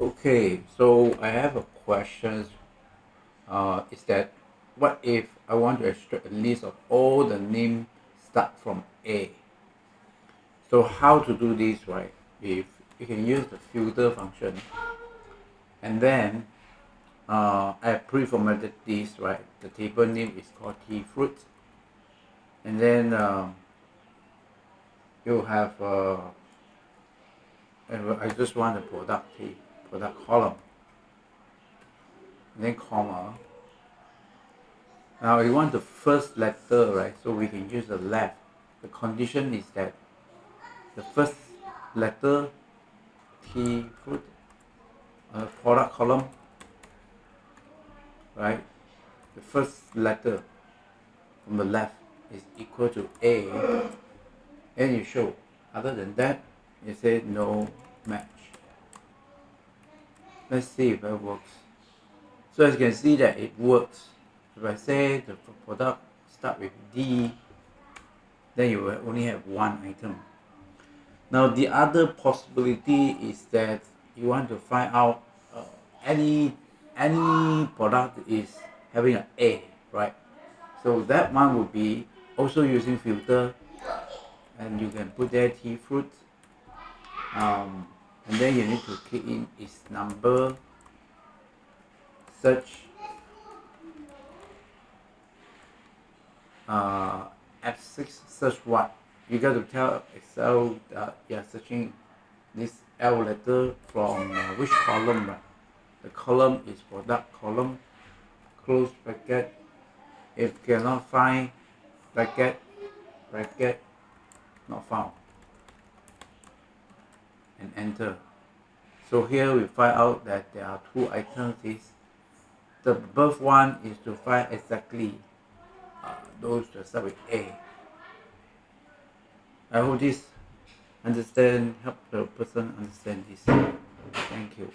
Okay, so I have a question. Is that what if I want to extract a list of all the names start from A? So how to do this, right? If you can use the filter function, and then I pre-formatted this, right? The table name is called T fruit, and then you have and I just want the product column, and then comma. Now we want the first letter, right? So we can use the left. The condition is that the first letter T fruit product column, right? The first letter from the left is equal to A, and you show. Other than that, you say no match. Let's see if that works. So as you can see that it works. If I say the product start with D, then you will only have one item. Now the other possibility is that you want to find out any product is having an A, right? So that one would be also using filter, and you can put there T fruit, and then you need to key in its number, search F6, search what? You got to tell Excel that you're searching this L letter from which column, right? The column is product column, close bracket. If cannot find, bracket, not found, and enter. So here we find out that there are two items. The above one is to find exactly those that start with A. I hope this help the person understand this. Thank you.